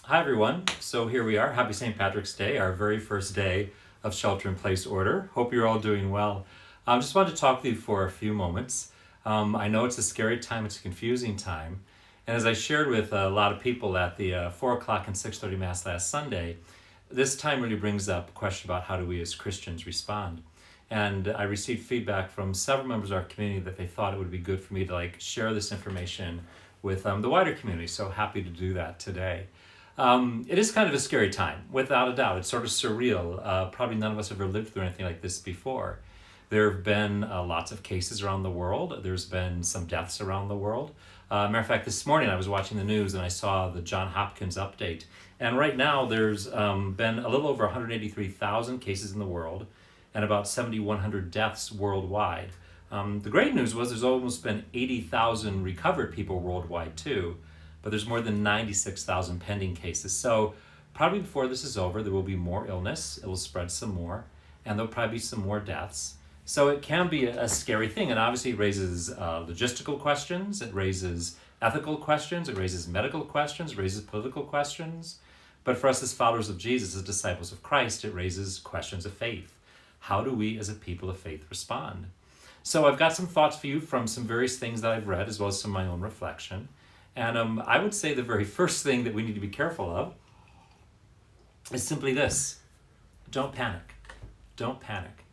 Hi everyone. So here we are. Happy St. Patrick's Day, our very first day of shelter-in-place order. Hope you're all doing well. I just wanted to talk with you for a few moments. I know it's a scary time, it's a confusing time. And as I shared with a lot of people at the 4 o'clock and 6:30 Mass last Sunday, this time really brings up a question about how do we as Christians respond. And I received feedback from several members of our community that they thought it would be good for me to share this information with the wider community. So happy to do that today. It is kind of a scary time, without a doubt. It's sort of surreal. Probably none of us have ever lived through anything like this before. There have been lots of cases around the world. There's been some deaths around the world. Matter of fact, this morning I was watching the news and I saw the Johns Hopkins update. And right now there's been a little over 183,000 cases in the world and about 7,100 deaths worldwide. The great news was there's almost been 80,000 recovered people worldwide too, but there's more than 96,000 pending cases. So probably before this is over, there will be more illness, it will spread some more, and there'll probably be some more deaths. So it can be a scary thing, and obviously it raises logistical questions, it raises ethical questions, it raises medical questions, it raises political questions. But for us as followers of Jesus, as disciples of Christ, it raises questions of faith. How do we as a people of faith respond? So I've got some thoughts for you from some various things that I've read, as well as some of my own reflection. And I would say the very first thing that we need to be careful of is simply this: don't panic. Don't panic.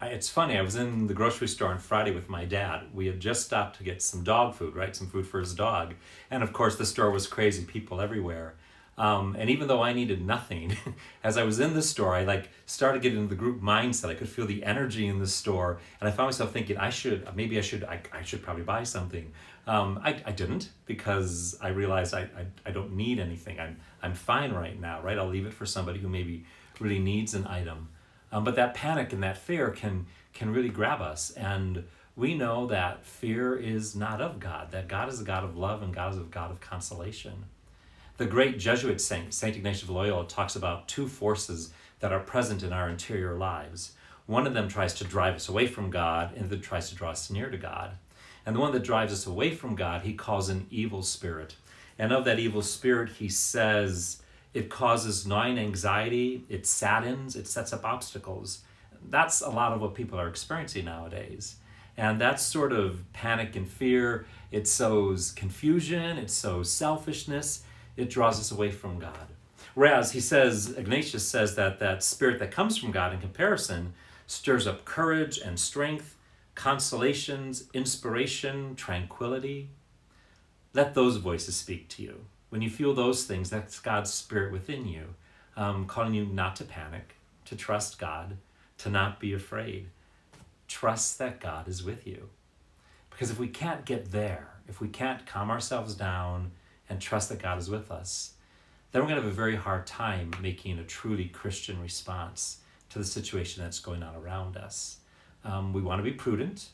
It's funny, I was in the grocery store on Friday with my dad. We had just stopped to get some dog food, right? Some food for his dog. And of course, the store was crazy, people everywhere. And even though I needed nothing, as I was in the store, I started getting into the group mindset. I could feel the energy in the store, and I found myself thinking, I should probably buy something. I didn't, because I realized I don't need anything. I'm fine right now, right? I'll leave it for somebody who maybe really needs an item. But that panic and that fear can really grab us, and we know that fear is not of God. That God is a God of love, and God is a God of consolation. The great Jesuit saint, Saint Ignatius of Loyola, talks about two forces that are present in our interior lives. One of them tries to drive us away from God, and the other tries to draw us near to God. And the one that drives us away from God, he calls an evil spirit. And of that evil spirit, he says it causes gnawing anxiety, it saddens, it sets up obstacles. That's a lot of what people are experiencing nowadays. And that sort of panic and fear, it sows confusion, it sows selfishness, it draws us away from God. Whereas Ignatius says that spirit that comes from God in comparison stirs up courage and strength, consolations, inspiration, tranquility. Let those voices speak to you. When you feel those things, that's God's spirit within you, calling you not to panic, to trust God, to not be afraid. Trust that God is with you. Because if we can't get there, if we can't calm ourselves down and trust that God is with us, then we're going to have a very hard time making a truly Christian response to the situation that's going on around us. We want to be prudent,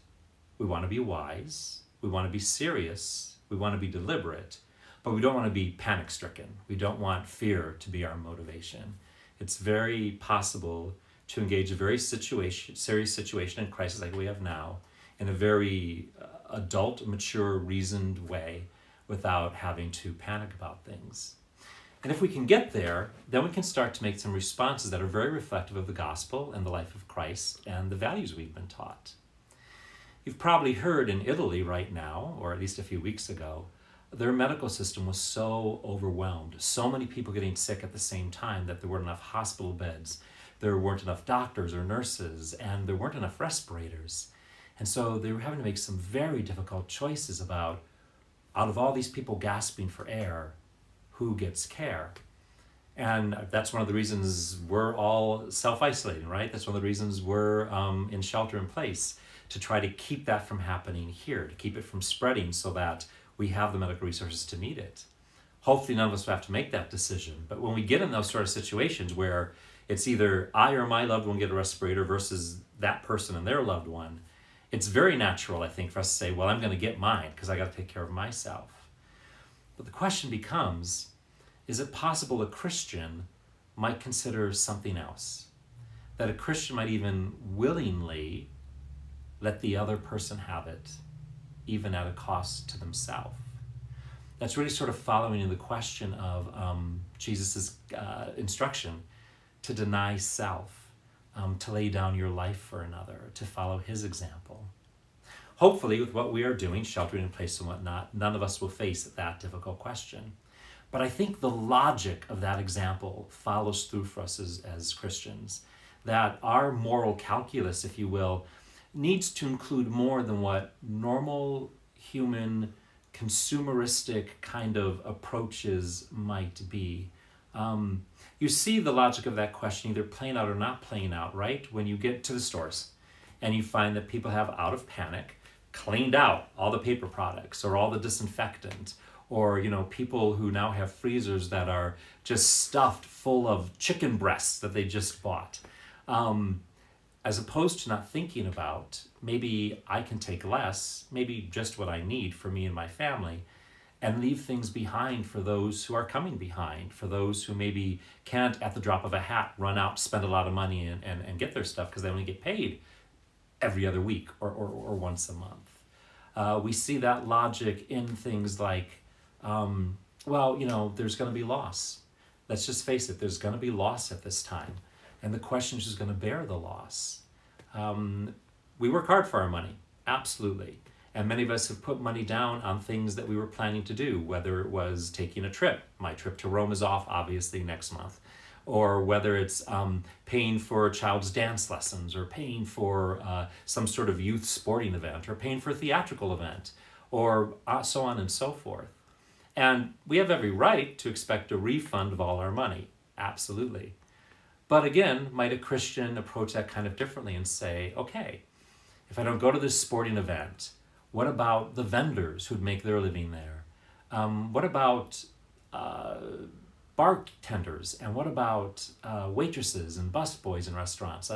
we want to be wise, we want to be serious, we want to be deliberate, but we don't want to be panic-stricken. We don't want fear to be our motivation. It's very possible to engage a very serious situation in crisis like we have now in a very adult, mature, reasoned way without having to panic about things. And if we can get there, then we can start to make some responses that are very reflective of the gospel and the life of Christ and the values we've been taught. You've probably heard in Italy right now, or at least a few weeks ago, their medical system was so overwhelmed, so many people getting sick at the same time that there weren't enough hospital beds, there weren't enough doctors or nurses, and there weren't enough respirators. And so they were having to make some very difficult choices about, out of all these people gasping for air, who gets care? And that's one of the reasons we're all self-isolating, right? That's one of the reasons we're in shelter in place, to try to keep that from happening here, to keep it from spreading so that we have the medical resources to meet it. Hopefully none of us will have to make that decision. But when we get in those sort of situations where it's either I or my loved one get a respirator versus that person and their loved one, it's very natural, I think, for us to say, well, I'm going to get mine because I got to take care of myself. But the question becomes, is it possible a Christian might consider something else? That a Christian might even willingly let the other person have it, even at a cost to themselves. that's really sort of following in the question of Jesus' instruction to deny self, to lay down your life for another, to follow his example. Hopefully, with what we are doing, sheltering in place and whatnot, none of us will face that difficult question. But I think the logic of that example follows through for us as Christians, that our moral calculus, if you will, needs to include more than what normal human consumeristic kind of approaches might be. You see the logic of that question either playing out or not playing out, right? When you get to the stores and you find that people have, out of panic, cleaned out all the paper products or all the disinfectant, or people who now have freezers that are just stuffed full of chicken breasts that they just bought, as opposed to not thinking about, maybe I can take less, maybe just what I need for me and my family, and leave things behind for those who are coming behind, for those who maybe can't at the drop of a hat run out, spend a lot of money and get their stuff because they only get paid every other week or once a month. We see that logic in things like, there's going to be loss. Let's just face it, there's going to be loss at this time. And the question is who's going to bear the loss. We work hard for our money, absolutely. And many of us have put money down on things that we were planning to do, whether it was taking a trip. My trip to Rome is off, obviously, next month. Or whether it's paying for a child's dance lessons, or paying for some sort of youth sporting event, or paying for a theatrical event, or so on and so forth. And we have every right to expect a refund of all our money, absolutely. But again, might a Christian approach that kind of differently and say, okay, if I don't go to this sporting event, what about the vendors who'd make their living there? What about bartenders? And what about waitresses and busboys in restaurants?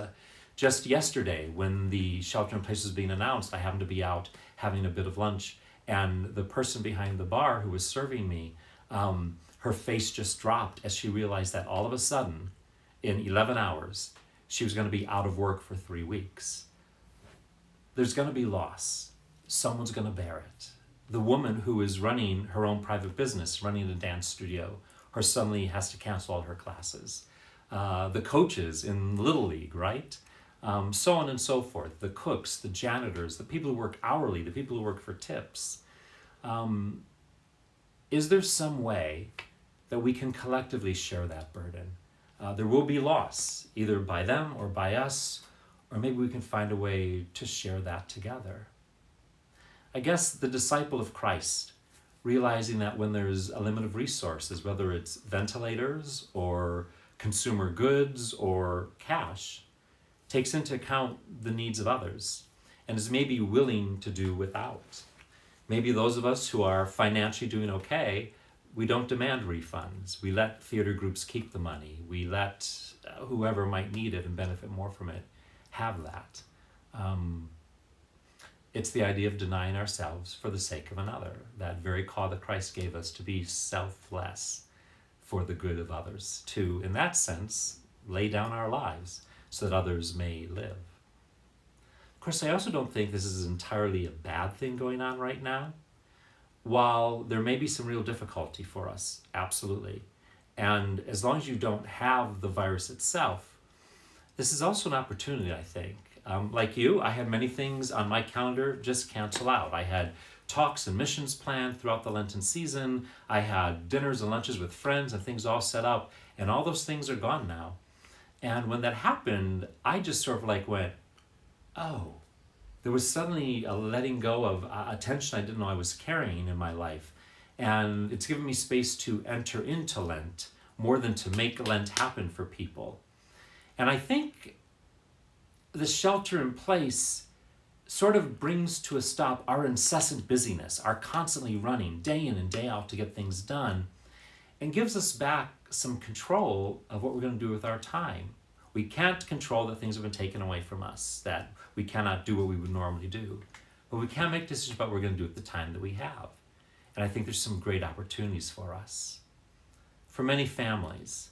Just yesterday, when the shelter in place was being announced, I happened to be out having a bit of lunch, and the person behind the bar who was serving me, her face just dropped as she realized that all of a sudden, in 11 hours, she was going to be out of work for 3 weeks. There's going to be loss. Someone's going to bear it. The woman who is running her own private business, running a dance studio, her suddenly has to cancel all her classes. The coaches in Little League, right? So on and so forth. The cooks, the janitors, the people who work hourly, the people who work for tips. Is there some way that we can collectively share that burden? There will be loss, either by them or by us, or maybe we can find a way to share that together. I guess the disciple of Christ, realizing that when there's a limit of resources, whether it's ventilators or consumer goods or cash, takes into account the needs of others and is maybe willing to do without. Maybe those of us who are financially doing okay, we don't demand refunds. We let theater groups keep the money. We let whoever might need it and benefit more from it have that. It's the idea of denying ourselves for the sake of another, that very call that Christ gave us to be selfless for the good of others, to, in that sense, lay down our lives so that others may live. Of course, I also don't think this is entirely a bad thing going on right now. While there may be some real difficulty for us, absolutely, and as long as you don't have the virus itself, this is also an opportunity, I think. Like you, I had many things on my calendar just cancel out. I had talks and missions planned throughout the Lenten season. I had dinners and lunches with friends and things all set up, and all those things are gone now. And when that happened, I just sort of went, oh, there was suddenly a letting go of attention I didn't know I was carrying in my life. And it's given me space to enter into Lent more than to make Lent happen for people. And I think the shelter in place sort of brings to a stop our incessant busyness, our constantly running day in and day out to get things done, and gives us back some control of what we're going to do with our time. We can't control that things have been taken away from us, that we cannot do what we would normally do, but we can make decisions about what we're going to do with the time that we have. And I think there's some great opportunities for us. For many families,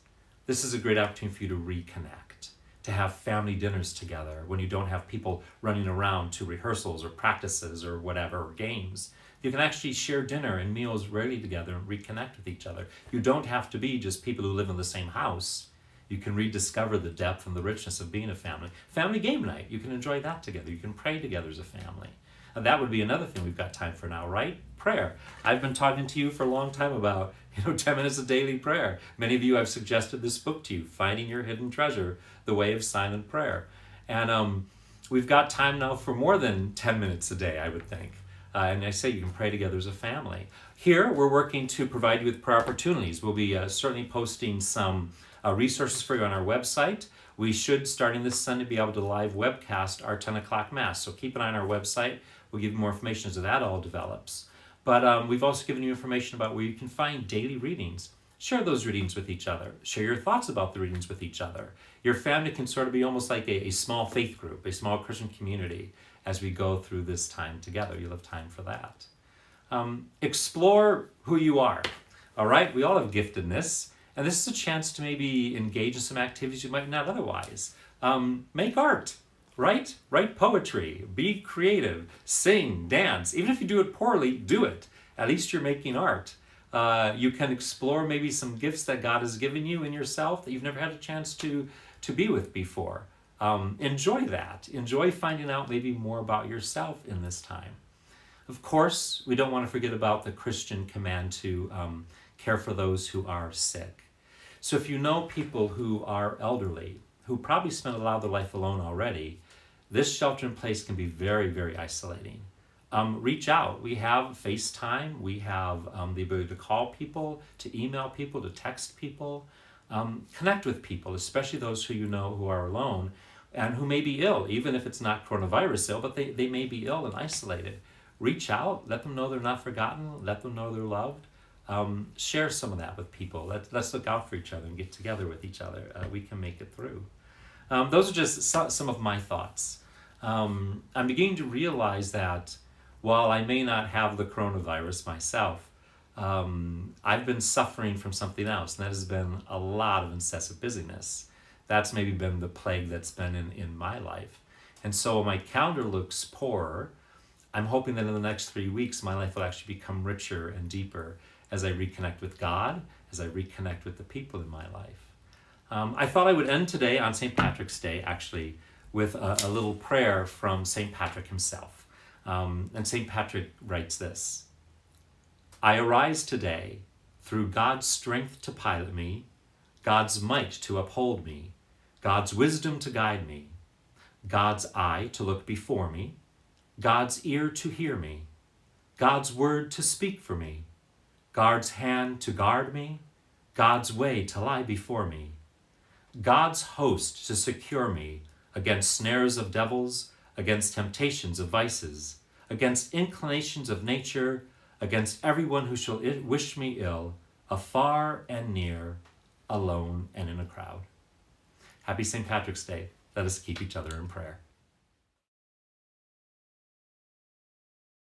this is a great opportunity for you to reconnect, to have family dinners together when you don't have people running around to rehearsals or practices or whatever, or games, You can actually share dinner and meals regularly together and reconnect with each other. You don't have to be just people who live in the same house. You can rediscover the depth and the richness of being a family. Family game night, you can enjoy that together. You can pray together as a family. And that would be another thing we've got time for now, right? Prayer. I've been talking to you for a long time about 10 minutes of daily prayer. Many of you have suggested this book to you, Finding Your Hidden Treasure, The Way of Silent Prayer. And we've got time now for more than 10 minutes a day, I would think. And I say you can pray together as a family. Here, we're working to provide you with prayer opportunities. We'll be certainly posting some resources for you on our website. We should, starting this Sunday, be able to live webcast our 10 o'clock Mass. So keep an eye on our website. We'll give you more information as that all develops. But we've also given you information about where you can find daily readings. Share those readings with each other. Share your thoughts about the readings with each other. Your family can sort of be almost like a small faith group, a small Christian community as we go through this time together. You'll have time for that. Explore who you are. All right? We all have giftedness. And this is a chance to maybe engage in some activities you might not otherwise. Make art. Write poetry, be creative, sing, dance. Even if you do it poorly, do it. At least you're making art. You can explore maybe some gifts that God has given you in yourself that you've never had a chance to be with before. Enjoy that. Enjoy finding out maybe more about yourself in this time. Of course, we don't want to forget about the Christian command to care for those who are sick. So if you know people who are elderly, who probably spend a lot of their life alone already, this shelter in place can be very, very isolating. Reach out. We have FaceTime. We have the ability to call people, to email people, to text people. Connect with people, especially those who you know who are alone and who may be ill, even if it's not coronavirus ill, but they may be ill and isolated. Reach out. Let them know they're not forgotten. Let them know they're loved. Share some of that with people. Let's look out for each other and get together with each other. We can make it through. Those are just some of my thoughts. I'm beginning to realize that while I may not have the coronavirus myself, I've been suffering from something else, and that has been a lot of incessant busyness. That's maybe been the plague that's been in my life. And so my calendar looks poorer. I'm hoping that in the next 3 weeks, my life will actually become richer and deeper as I reconnect with God, as I reconnect with the people in my life. I thought I would end today on St. Patrick's Day, actually, with a little prayer from St. Patrick himself. And St. Patrick writes this: I arise today through God's strength to pilot me, God's might to uphold me, God's wisdom to guide me, God's eye to look before me, God's ear to hear me, God's word to speak for me, God's hand to guard me, God's way to lie before me, God's host to secure me against snares of devils, against temptations of vices, against inclinations of nature, against everyone who shall wish me ill, afar and near, alone and in a crowd. Happy St. Patrick's Day. Let us keep each other in prayer.